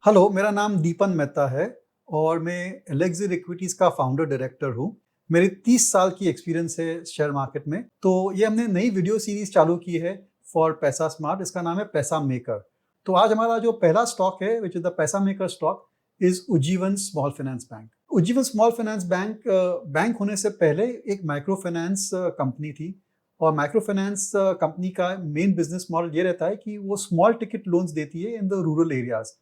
Hello, मेरा नाम दीपन मेहता है और मैं एलेक्सिर इक्विटीज़ का फाउंडर डायरेक्टर हूँ। मेरी 30 साल की एक्सपीरियंस है शेयर मार्केट में। तो ये हमने नई वीडियो सीरीज़ चालू की है फॉर पैसा स्मार्ट, इसका नाम है पैसा मेकर। तो आज हमारा जो पहला स्टॉक है व्हिच इज़ द पैसा maker stock is Ujjivan small finance bank. Ujjivan small finance bank bank होने से पहले एक माइक्रो फाइनेंस कंपनी थी और माइक्रो फाइनेंस कंपनी का मेन बिज़नेस मॉडल ये रहता है कि वो स्मॉल टिकट लोन्स देती है इन द रूरल एरियाज़।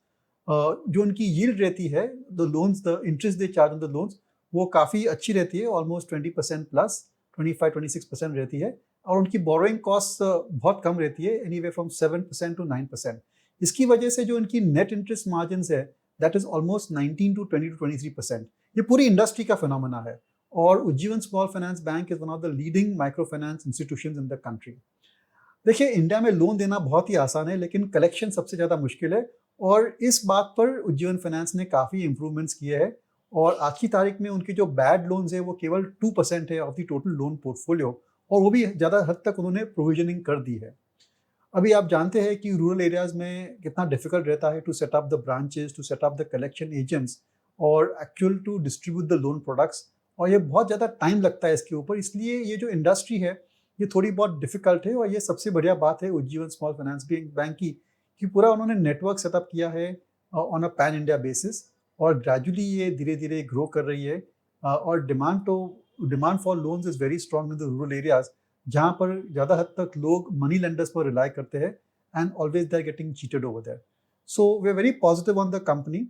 जो उनकी यील्ड रहती है, the interest they charge on the loans, वो काफ़ी अच्छी रहती है, ऑलमोस्ट 20% प्लस 25-26% रहती है और उनकी बोरोइंग कॉस्ट बहुत कम रहती है, एनीवेयर फ्रॉम 7% टू 9%। इसकी वजह से जो उनकी नेट इंटरेस्ट मार्जिन्स है, that is almost 19 to 20 to 23%। ये पूरी इंडस्ट्री का फिनोमेना है और Ujjivan small finance bank is one of the leading micro finance institutions in the country. देखिए, इंडिया में लोन देना बहुत ही आसान है लेकिन कलेक्शन सबसे ज़्यादा मुश्किल है और इस बात पर उज्जीवन फाइनेंस ने काफ़ी इंप्रूवमेंट्स किए हैं और आज की तारीख में उनके जो बैड लोन्स है वो केवल 2% है of the total loan portfolio और वो भी ज़्यादा हद तक उन्होंने प्रोविजनिंग कर दी है। अभी आप जानते हैं कि रूरल एरियाज़ में कितना डिफ़िकल्ट रहता है to set up the branches, to set up the collection agents और actual to distribute the loan products, और ये बहुत ज़्यादा टाइम लगता है इसके ऊपर। इसलिए ये जो इंडस्ट्री है, ये थोड़ी बहुत डिफ़िकल्ट है और ये सबसे बढ़िया बात है उज्जीवन स्मॉल फाइनेंस बैंक की कि पूरा उन्होंने नेटवर्क सेटअप किया है on a pan India basis और ग्रेजुअली ये धीरे-धीरे ग्रो कर रही है। और demand for loans is very strong in the rural areas, जहाँ पर ज़्यादा हद तक लोग मनी लेंडर्स पर रिलाई करते हैं and always they are getting cheated over there. So we are very positive on the company.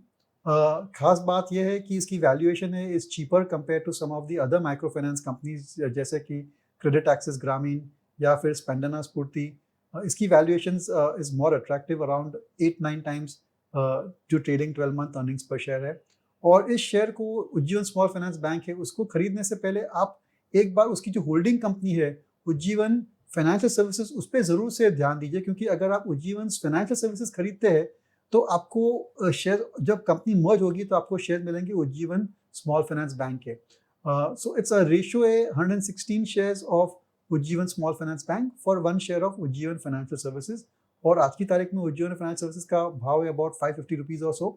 खास बात यह है कि इसकी वैल्यूएशन है is cheaper compare to some of the other micro finance companies जैसे कि क्रेडिट एक्सेस ग्रामीण या फिर स्पेंडना स्फूर्ति। इसकी valuation is more attractive around 8-9 times जो ट्रेडिंग 12 मंथ अर्निंग्स पर शेयर है। और इस शेयर को उज्जीवन स्मॉल फाइनेंस बैंक है उसको खरीदने से पहले आप एक बार उसकी जो होल्डिंग कंपनी है उज्जीवन फाइनेंशियल सर्विसेज, उस पर ज़रूर से ध्यान दीजिए क्योंकि अगर आप उज्जीवन फाइनेंशियल सर्विसेज खरीदते हैं तो आपको शेयर, जब कंपनी मर्ज होगी तो आपको शेयर मिलेंगे उज्जीवन स्मॉल फाइनेंस बैंक के। सो इट्स अ रेशियो है 116 shares of Ujjivan small finance bank for 1 share of Ujjivan financial services. और आज की तारीख में उज्जीवन फाइनेंशियल सर्विसेज का भाव है अबाउट 550 रुपीज़ और सो।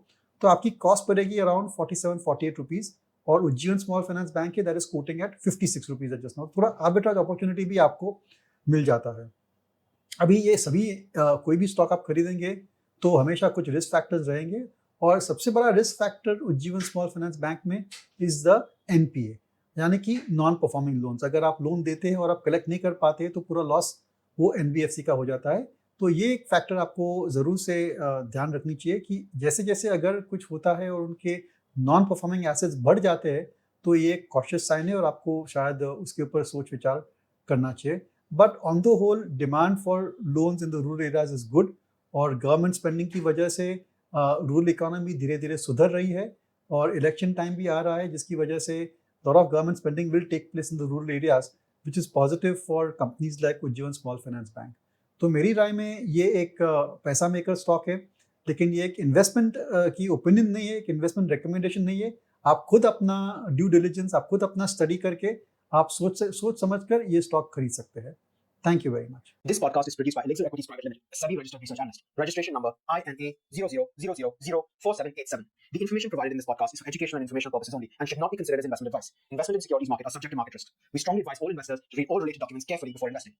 तो आपकी कॉस्ट पड़ेगी अराउंड 47-48 रुपीज़ और उज्जीवन स्मॉल फाइनेंस बैंक है that is quoting at 56 rupees just now. थोड़ा आर्बिट्राज अपॉर्चुनिटी भी आपको मिल जाता है। अभी ये सभी कोई भी स्टॉक आप खरीदेंगे तो हमेशा कुछ रिस्क फैक्टर्स रहेंगे और सबसे बड़ा risk factor Ujjivan small finance bank में इज द एनपीए, यानी कि नॉन परफॉर्मिंग लोन्स। अगर आप लोन देते हैं और आप कलेक्ट नहीं कर पाते तो पूरा लॉस वो एनबीएफसी का हो जाता है। तो ये एक फैक्टर आपको ज़रूर से ध्यान रखनी चाहिए कि जैसे जैसे अगर कुछ होता है और उनके नॉन परफॉर्मिंग एसेट्स बढ़ जाते हैं तो ये एक कॉशियस साइन है और आपको शायद उसके ऊपर सोच विचार करना चाहिए। But on the whole demand for loans in the rural areas is good और गवर्नमेंट स्पेंडिंग की वजह से रूरल इकोनॉमी धीरे धीरे सुधर रही है और इलेक्शन टाइम भी आ रहा है जिसकी वजह से lot of government spending will take place in the rural areas, which is positive for companies like Ujjivan Small Finance Bank. तो मेरी राय में ये एक पैसा मेकर स्टॉक है, लेकिन ये एक इन्वेस्टमेंट की ओपिनियन नहीं है, एक इन्वेस्टमेंट रिकमेंडेशन नहीं है। आप खुद अपना ड्यू डिलिजेंस, आप खुद अपना स्टडी करके आप सोच समझ कर ये स्टॉक खरीद सकते हैं। Thank you very much. This podcast is produced by Elixir Equities Private Limited, a SEBI registered research analyst. Registration number INA 0000004787. The information provided in this podcast is for educational and informational purposes only and should not be considered as investment advice. Investment in securities market are subject to market risk. We strongly advise all investors to read all related documents carefully before investing.